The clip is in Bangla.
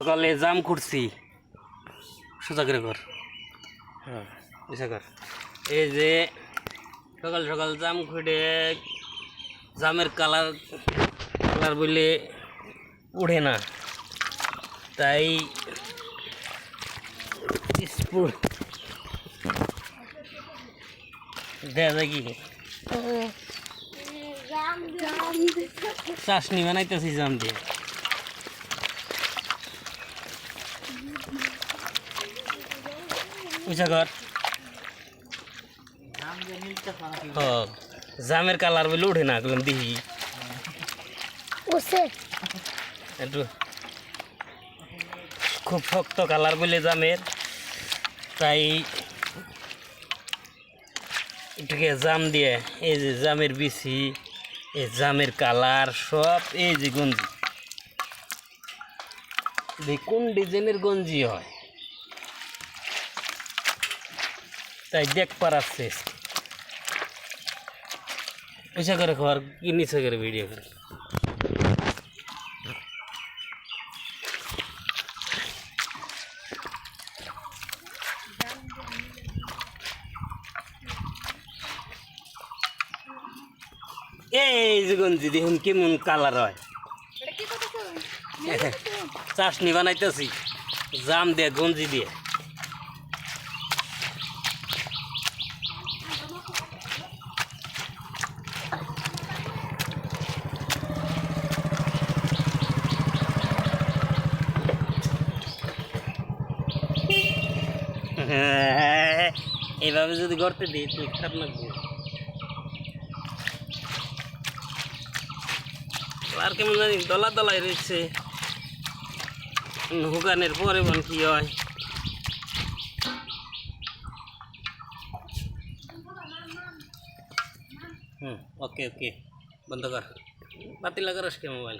সকালে জাম খুঁড়ছি সোজা করে কর। হ্যাঁ এসে কর। এই যে সকাল সকাল জাম খুঁড়ে জামের কালার কালার বলে উঠে না, তাই স্পুন দেখা যায় কি চাশনি বানাইতেছি জাম দিয়ে। জামের কালার বলে উঠে না, গেলাম দেখি একটু খুব শক্ত কালার বলে জামের, তাই একটুকে জাম দিয়ে এই যে জামের বিচি, এই জামের কালার সব এই যে গঞ্জি কোন ডিজাইনের গঞ্জি হয় তাই দেখ পারাচ্ছে। পয়সা করে খাওয়ার কি নিচে করে ভিডিও করে এই যে গঞ্জি দেখুন কেমন কালার হয়। চাশনি বানাইতেছি জাম দিয়ে গঞ্জি দিয়ে। এইভাবে যদি করতে দিই তুই খারাপ লাগবে। আর কেমন জানি দলা দলাই রয়েছে, হুগানের পরে মন কি হয়। ওকে ওকে বন্ধ কর, বাতি লাগা রসকে মোবাইল।